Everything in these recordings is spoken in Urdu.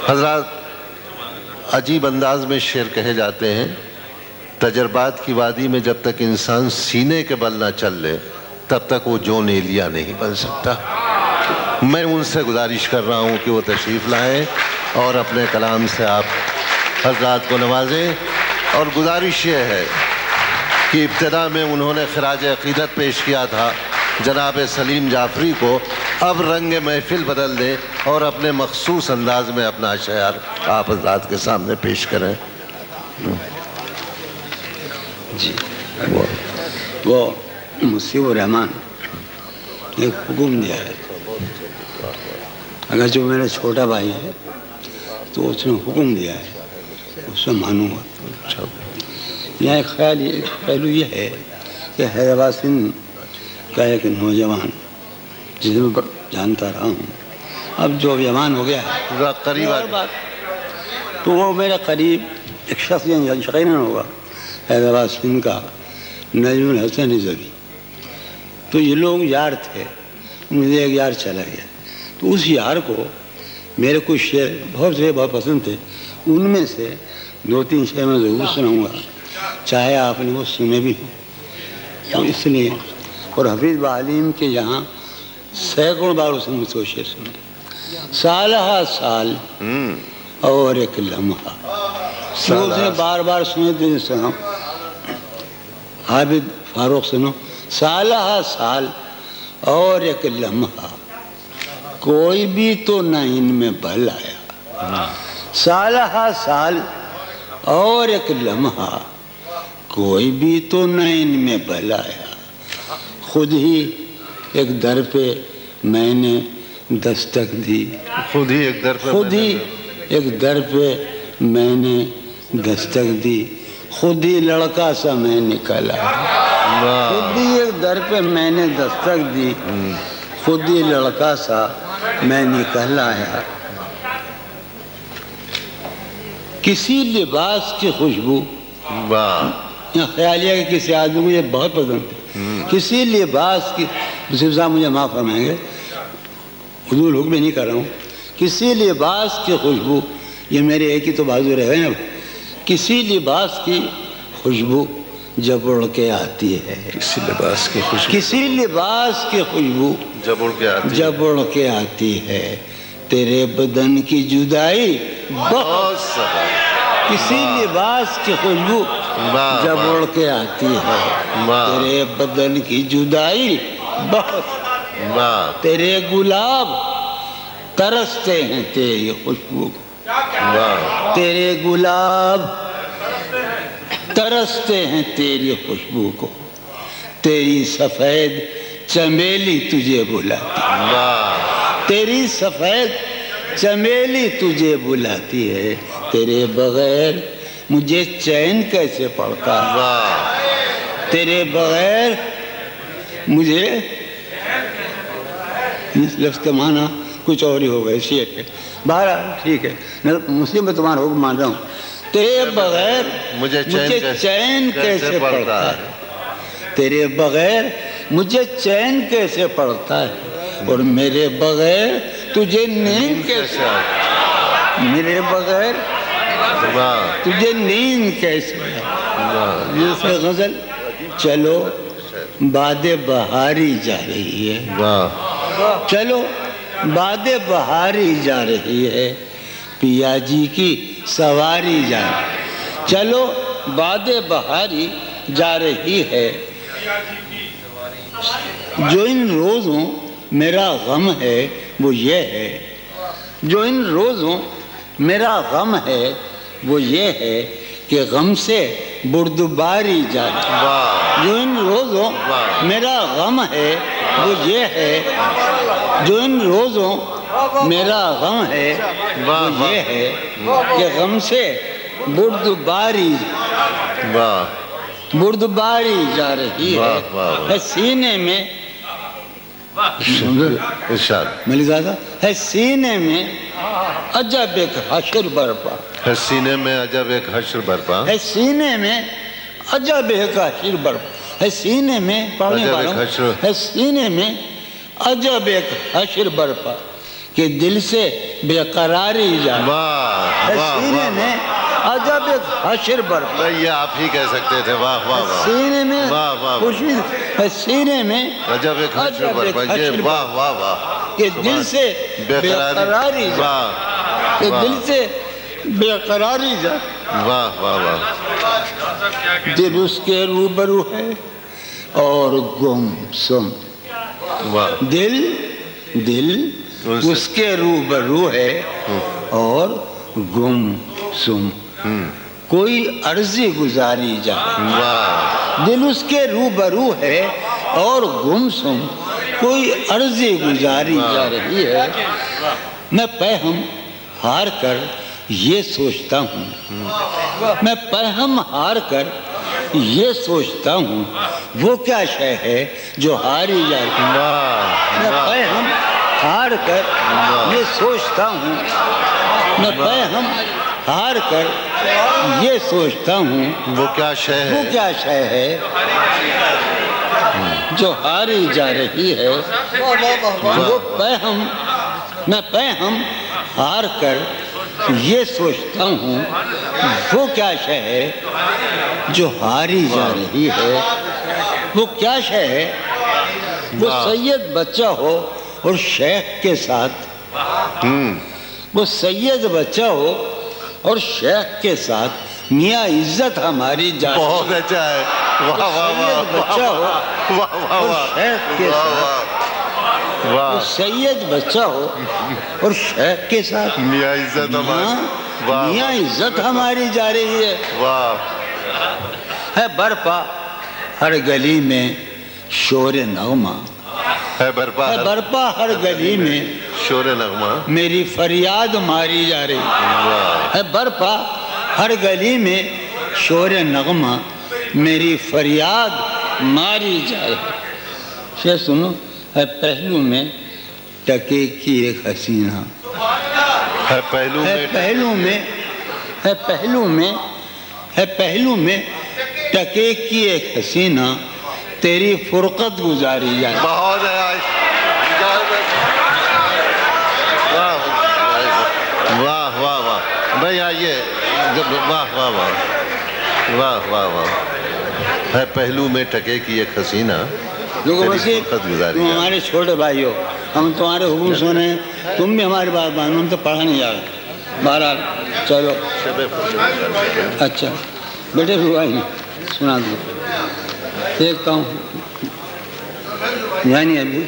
حضرات عجیب انداز میں شعر کہے جاتے ہیں، تجربات کی وادی میں جب تک انسان سینے کے بل نہ چل لے تب تک وہ جون ایلیا نہیں بن سکتا۔ میں ان سے گزارش کر رہا ہوں کہ وہ تشریف لائیں اور اپنے کلام سے آپ حضرات کو نوازیں، اور گزارش یہ ہے کہ ابتدا میں انہوں نے خراج عقیدت پیش کیا تھا جناب سلیم جعفری کو، اب رنگ محفل بدل دیں اور اپنے مخصوص انداز میں اپنا اشعار آپ حضرات کے سامنے پیش کریں۔ جی وہ مصیب الرحمان نے ایک حکم دیا ہے، اگر جو میرا چھوٹا بھائی ہے تو اس نے حکم دیا ہے، اس میں مانوں گا۔ یہاں ایک پہلو یہ ہے کہ حیدرآباد سندھ کا ایک نوجوان جسے میں جانتا رہا ہوں، اب جو جوان ہو گیا ہے قریب تو وہ میرا قریب ایک شخص یقیناً ہوگا، حیدرآباد سندھ کا نجم الحسن نظوی۔ تو یہ لوگ یار تھے، مجھے ایک یار چلا گیا، تو اس یار کو میرے کچھ شعر بہت پسند تھے، ان میں سے 2-3 شعر میں ضرور سناؤں گا، چاہے آپ نے وہ سنے بھی ہوں۔ تو اس لیے اور حفیظ بعلیم کے یہاں سینکڑوں بار اس نے مجھ کو شعر سنا، سالہ سال اور ایک لمحہ، اس نے بار بار سنے تھے۔ سنا عابد فاروق سنو، سالہ سال اور ایک لمحہ کوئی بھی تو نہ ان میں بھل آیا، سالہ سال اور ایک لمحہ کوئی بھی تو نہ ان میں بھل آیا، خود ہی ایک در پہ میں نے دستک دی، خود ہی ایک در پہ میں نے دستک دی، خود ہی لڑکا سا میں نکلا، خود ہی ایک در پہ میں نے دستک دی، خود ہی لڑکا سا میں نکل آیا، کسی لباس کی خوشبو، خیال ہے کہ کسی آدمی کو یہ بہت پسند ہے، کسی لباس کی، صرف صاحب مجھے معاف فرمائیں گے، حضور حکم نہیں کر رہا ہوں، کسی لباس کی خوشبو، یہ میرے ایک ہی تو بازو رہے ہیں، کسی لباس کی خوشبو جب اڑ کے آتی ہے، کسی لباس کی خوشبو، کسی لباس کی خوشبو جب اڑ کے آتی ہے، تیرے بدن کی جدائی بہت سخت، کسی لباس کی خوشبو جب اڑ کے آتی ہے، تیرے بدن کی جدائی بہت، تیرے گلاب ترستے ہیں تیری خوشبو کو، تیرے گلاب ترستے ہیں تیری خوشبو کو، تیری سفید چمیلی تجھے بلاتی، تیری سفید چمیلی تجھے بلاتی ہے، تیرے بغیر مجھے چین کیسے پڑتا ہے، تیرے بغیر مجھے، اس لفظ کا معنی کچھ اور ہی ہوگا، اسی ہے بہرحال ٹھیک ہے، مسلم میں تمہارا حکم مان رہا ہوں، تیرے بغیر مجھے چین کیسے پڑتا ہے، تیرے بغیر مجھے چین کیسے پڑتا ہے، اور میرے بغیر تجھے نیند کیسے آتی، میرے بغیر تجھے نیند کیسے آتی، یہ غزل چلو باد بہاری جا رہی ہے، چلو باد بہاری جا رہی ہے، پیا جی کی سواری جا رہی ہے، چلو باد بہاری جا رہی ہے، جو ان روزوں میرا غم ہے وہ یہ ہے، جو ان روزوں میرا غم ہے وہ یہ ہے کہ غم سے بردباری جا رہی ہے، جو ان روزوں میرا غم ہے وہ یہ ہے، جو ان روزوں میرا غم ہے وہ یہ ہے کہ غم سے بردباری جا رہی ہے، سینے میں ملک زادہ ہے، سینے میں عجب ایک حشر برپا ہے، سینے میں عجب ایک حشر برپا ہے، سینے میں عجب ایک حشر برپا ہے، سینے میں پڑھنے والوں ہے، سینے میں عجب ایک حشر برپا، کہ دل سے بے قراری جائے. واہ واہ سینے میں عجب ایک حشر برپا. یہ آپ ہی کہہ سکتے تھے. واہ واہ واہ. سینے میں واہ واہ خوشی، سینے میں عجب ایک حشر برپا. یہ واہ واہ واہ. کہ دل سے بے قراری جائے. واہ کہ دل سے بے قراری جائے. واہ واہ واہ. دل اس کے روبرو ہے اور گم سم. واہ. دل اس کے روبرو ہے اور گم سم. کوئی عرضی گزاری جائے. واہ. دل اس کے روبرو ہے اور گم سم، کوئی عرضی گزاری جا رہی ہے. میں پہم ہار کر یہ سوچتا ہوں، میں پہم ہار کر یہ سوچتا ہوں، وہ کیا شے ہے جو ہاری جا رہی ہے. میں پہم ہار کر یہ سوچتا ہوں، میں پہم ہار کر یہ سوچتا ہوں، وہ کیا شے ہے، وہ کیا شے ہے جو ہاری جا رہی ہے. وہ پہم، میں پہم ہار کر یہ سوچتا ہوں، وہ کیا شے ہے جو ہاری جا رہی ہے. وہ کیا شے ہے؟ وہ سید بچہ ہو اور شیخ کے ساتھ، وہ سید بچہ ہو اور شیخ کے ساتھ میاں عزت ہماری جا. بہت اچھا ہے. واہ واہ واہ. بچہ ہو واہ واہ اور واہ. شیخ کے ساتھ، وہ سید بچہ ہو اور شیخ کے ساتھ میاں عزت ہماری. میاں عزت ہماری جا رہی ہے. واہ. ہے برپا ہر گلی میں شور نغمہ، ہے برپا ہے برپا ہر گلی میں شور نغمہ. میری فریاد ماری جا رہی واہ. ہے. برپا ہر گلی میں شور نغمہ میری فریاد ماری جا رہی. یہ سنو، ہے پہلو میں ٹکے کی ایک حسینہ، ہے پہلو ہے میں، پہلو میں، ہے پہلو میں، ہے پہلو میں ٹکے کی ایک حسینہ تیری فرقت گزاری جائے. بہت ہے. واہ واہ واہ. بھائی آئیے. واہ واہ واہ. واہ واہ واہ. ہے پہلو میں ٹکے کی ایک حسینہ دیکھو تیری وسیع، فرقت گزاری تم جائے. ہمارے چھوٹے بھائی ہو، ہم تمہارے حکم سنے ہیں، تم بھی ہماری بات مانو. ہم تو پڑھا نہیں جا رہے. بہرحال چلو. اچھا بیٹے بھائی سنا دو. دیکھتا ہوں یعنی ابھی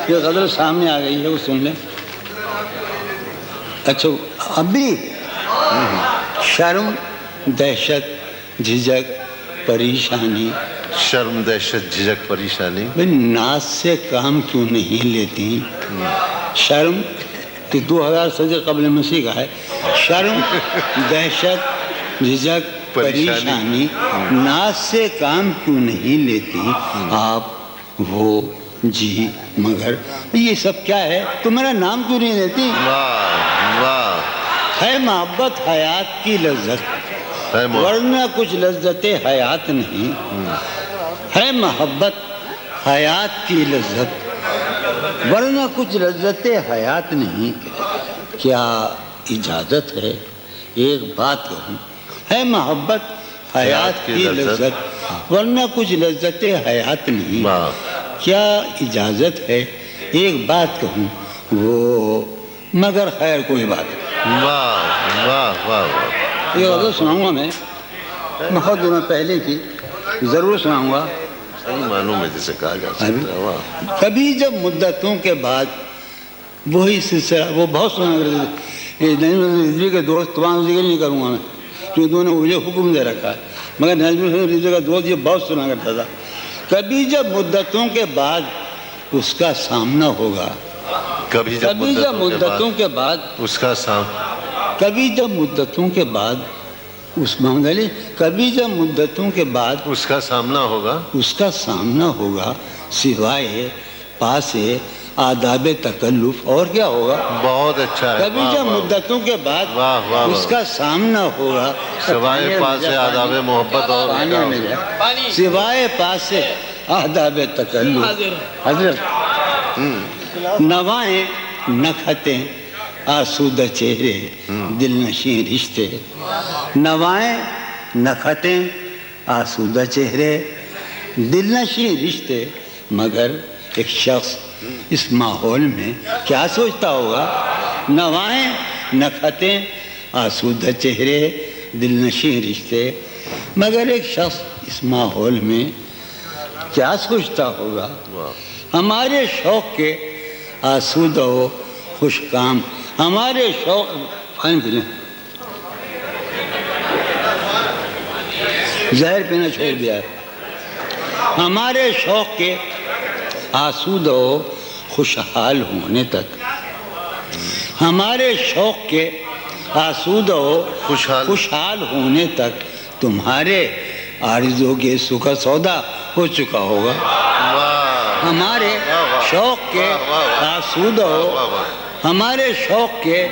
یہ غزل سامنے آ گئی ہے، وہ سن لیں. اچھا ابھی شرم، دہشت، جھجک، پریشانی. شرم، دہشت، جھجک، پریشانی. ناز سے کام کیوں نہیں لیتی؟ شرم تو 2000 صدی قبل مسیح کا ہے. شرم، دہشت، جھجک، پریشانی، ناز سے کام کیوں نہیں لیتی آپ ہو جی مگر. یہ سب کیا ہے؟ تم میرا نام کیوں نہیں لیتی؟ واہ واہ. ہے محبت حیات کی لذت، ورنہ کچھ لذت حیات نہیں. ہے محبت حیات کی لذت، ورنہ کچھ لذت حیات نہیں. کیا اجازت ہے ایک بات کہوں؟ ہے محبت حیات کی لذت، ورنہ کچھ لذت حیات نہیں. کیا اجازت ہے ایک بات کہوں؟ وہ مگر خیر کوئی بات نہیں. واہ واہ واہ. یہ غزل سناؤں گا میں، بہت دنوں پہلے کی، ضرور سناؤں گا. صحیح معنوں میں جسے کہا جا سکتا ہے. کبھی جب مدتوں کے بعد وہی سلسلہ، وہ بہت سنا کرتے تھے. رضوی کے دوست تمام ذکر نہیں کروں گا میں کیونکہ انہوں نے مجھے حکم دے رکھا ہے، مگر نظم رضوی کا دوست یہ بہت سنا کرتا تھا. کبھی جب مدتوں کے بعد اس کا سامنا ہوگا، کبھی جب مدتوں کے بعد اس کا کبھی جب مدتوں کے بعد اس محمد علی، کبھی جب مدتوں کے بعد اس کا سامنا ہوگا، اس کا سامنا ہوگا سوائے پاسے آداب تکلف اور کیا ہوگا؟ بہت اچھا ہے. کبھی جب مدتوں کے بعد اس کا سامنا ہوگا سوائے پاسے آداب محبت اور سوائے پاسے آداب تکلم حضرت نوائیں نکھتیں آسودہ چہرے دل نشین رشتے، نوائیں نکھتیں آسودہ چہرے دل نشین رشتے، مگر ایک شخص اس ماحول میں کیا سوچتا ہوگا؟ نوائیں نکھتیں آسودہ چہرے دل نشین رشتے، مگر ایک شخص اس ماحول میں کیا سوچتا ہوگا؟ ہمارے شوق کے آسودہ و خوش کام، ہمارے شوق زہر پینا چھوڑ دیا ہے، ہمارے شوق کے آسودہ و خوشحال ہونے تک، ہمارے شوق کے آسودہ و خوشحال ہونے تک تمہارے آرزو کے سکھ سودا ہو چکا ہوگا۔ ہمارے شوق کے آسودہ و ہمارے شوق کے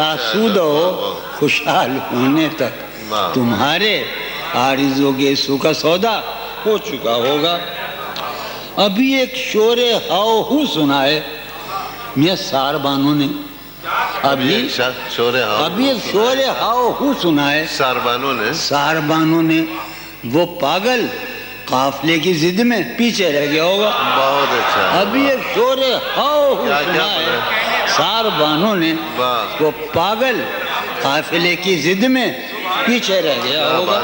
آسودہ و خوشحال ہونے تک تمہارے آرزو کے سکھ سودا ہو چکا ہوگا۔ ابھی ایک شور ہاؤ ہو سنا ہے میاں سار بانو نے، ابھی ایک شور ہاؤ ہو سنا ہے سار بانو نے، وہ پاگل قافلے کی ضد میں پیچھے رہ گیا ہوگا۔ بہت اچھا، ابھی ایک شور ہاؤ ہو سنا ہے سار بانو نے، وہ پاگل قافلے کی ضد میں پیچھے رہ گیا ہوگا،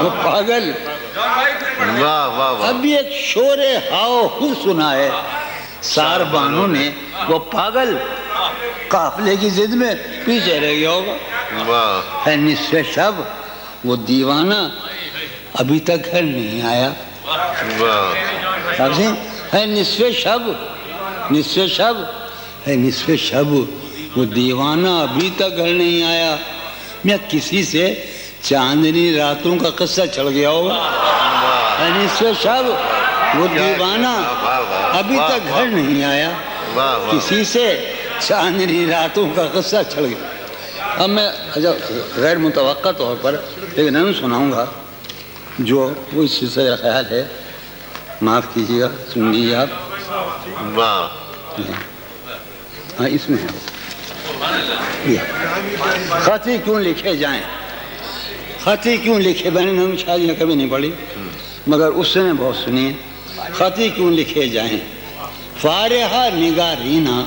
وہ پاگل۔ ابھی ایک شور ہاؤ ہو سنا ہے سار بانو نے، وہ پاگل قافلے کی ضد میں پیچھے رہ گیا ہوگا۔ ہے نصف شب وہ دیوانہ ابھی تک گھر نہیں آیا، ہے نصف شب ہے نصف شب وہ دیوانہ ابھی تک گھر نہیں آیا۔ میں کسی سے چاندنی راتوں کا قصہ چڑھ گیا ہوگا، ہے نصف شب وہ دیوانہ ابھی تک گھر نہیں آیا، کسی سے چاندنی راتوں کا قصہ چڑھ گیا۔ اب میں غیر متوقع طور پر ایک نظم سناؤں گا جو وہ اس سے خیال ہے، معاف کیجیے گا، سن لیجیے آپ۔ ہاں اس میں ہے، خطی کیوں لکھے جائیں، خطی کیوں لکھے، میں نے نظم شاید نے کبھی نہیں پڑھی مگر اس سے نے بہت سنی ہے۔ خطی کیوں لکھے جائیں فارحہ نگارینا،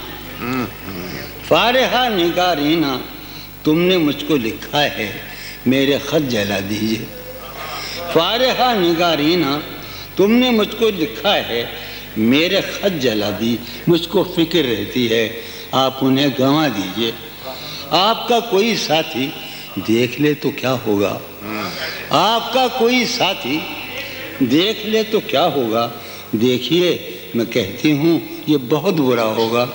فارحہ نگارینا، تم نے مجھ کو لکھا ہے میرے خط جلا دیجئے۔ فارحہ نگارینا، تم نے مجھ کو لکھا ہے میرے خط جلا دی، مجھ کو فکر رہتی ہے آپ انہیں گنوا دیجئے۔ آپ کا کوئی ساتھی دیکھ لے تو کیا ہوگا، آپ کا کوئی ساتھی دیکھ لے تو کیا ہوگا، دیکھیے میں کہتی ہوں یہ بہت برا ہوگا،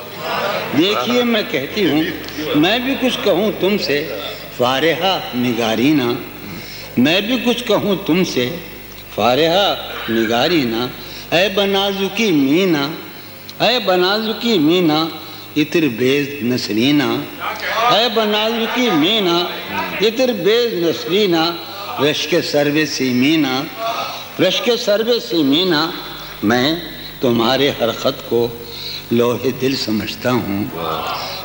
دیکھیے میں کہتی ہوں میں بھی کچھ کہوں تم سے فارحہ نگارینا، میں بھی کچھ کہوں تم سے فارحہ نگارینا، اے بنازکی مینا، اے بنازکی مینا اتر بیز نسرینا، اے بنازکی مینا اتر بیز نسرینا، رشک سرو سیمینا، رشک سرو سیمینا، میں تمہارے ہر خط کو لوح دل سمجھتا ہوں،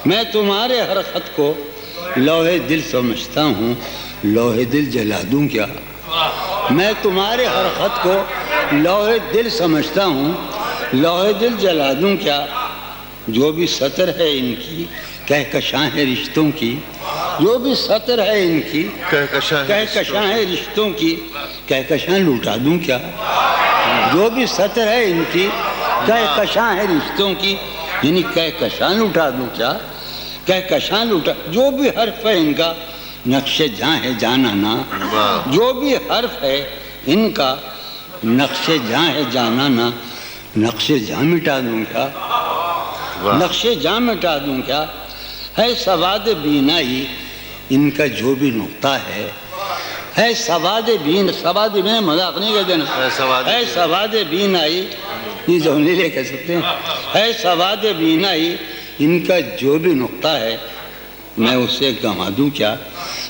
میں تمہارے ہر خط کو لوح دل سمجھتا ہوں، لوح دل جلا دوں کیا، میں تمہارے ہر خط کو لوح دل سمجھتا ہوں، لوح دل جلا دوں کیا، جو بھی سطر ہے ان کی کہکشاں ہے رشتوں کی، جو بھی سطر ہے ان کی کہکشاں ہے رشتوں کی، کہکشاں لوٹا دوں کیا، جو بھی سطر ہے ان کی کہکشاں ہے رشتوں کی، یعنی کہکشاں لوٹا دوں کیا، کہکشاں لوٹا، جو بھی حرف ہے ان کا نقش جاں ہے جانانا، جو بھی حرف ہے ان کا نقش جاں ہے جانانا، نقش جاں مٹا دوں کیا، نقش جاں مٹا دوں کیا، ہے سواد بینائی ان کا جو بھی نقطہ ہے سواد بین، سواد بین مذاق نہیں کہہ دینا، ہے سواد بینائی، یہ جو نیلے کہہ سکتے ہیں، ہے سواد بینائی ان کا جو بھی نقطہ ہے میں اسے گنوا دوں کیا،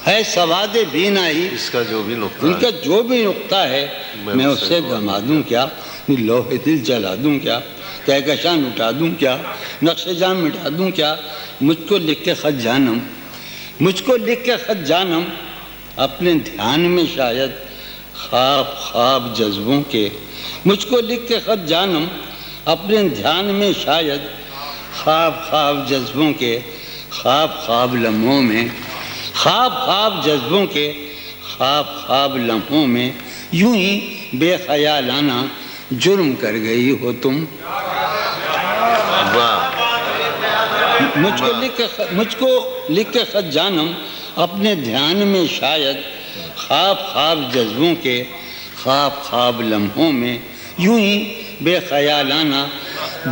ہے سواد بینائی اس کا جو بھی نقطہ ان کا جو بھی نقطہ ہے میں اسے گنوا دوں کیا، لوح دل جلا دوں کیا، کہکشاں اٹھا دوں کیا، نقش جان مٹا دوں کیا، مجھ کو لکھ کے خط جانم، مجھ کو لکھ کے خط جانم، اپنے دھیان میں شاید خواب خواب جذبوں کے، مجھ کو لکھ کے خط جانم، اپنے دھیان میں شاید خواب خواب جذبوں کے، خواب خواب لمحوں میں، خواب خواب جذبوں کے، خواب خواب لمحوں میں، یوں ہی بے خیالانہ جرم کر گئی ہو تم۔ مجھ کو لکھ کے خط جانم، اپنے دھیان میں شاید خواب خواب جذبوں کے، خواب خواب لمحوں میں، یوں ہی بے خیالانہ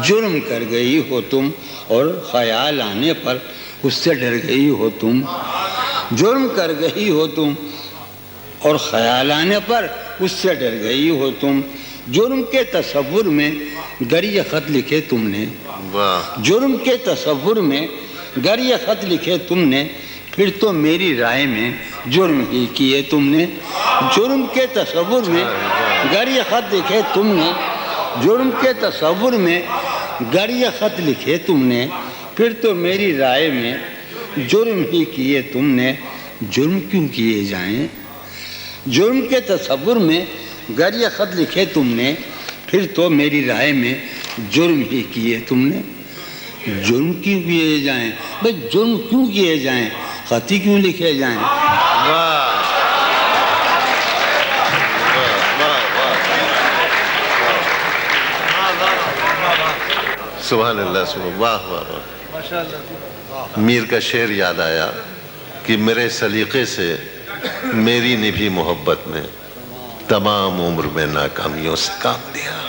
جرم کر گئی ہو تم، اور خیال آنے پر اس سے ڈر گئی ہو تم، جرم کر گئی ہو تم، اور خیال آنے پر اس سے ڈر گئی ہو تم، جرم کے تصور میں گر یہ خط لکھے تم نے، جرم کے تصور میں گر یہ خط لکھے تم نے، پھر تو میری رائے میں جرم ہی کیے تم نے، جرم کے تصور میں گر یہ خط لکھے تم نے، جرم کے تصور میں گر یہ خط لکھے تم نے، پھر تو میری رائے میں جرم ہی کیے تم نے، جرم کیوں کیے جائیں، جرم کے تصور میں گر یہ خط لکھے تم نے، پھر تو میری رائے میں جرم ہی کیے تم نے، جرم کیوں کیے جائیں، بھئی جرم کیوں کیے جائیں، خط ہی کیوں لکھے جائیں۔ سبحان اللہ، سبحان، واہ واہ واہ۔ میر کا شعر یاد آیا کہ میرے سلیقے سے میری نبھی محبت نے تمام عمر میں ناکامیوں سے کام دیا۔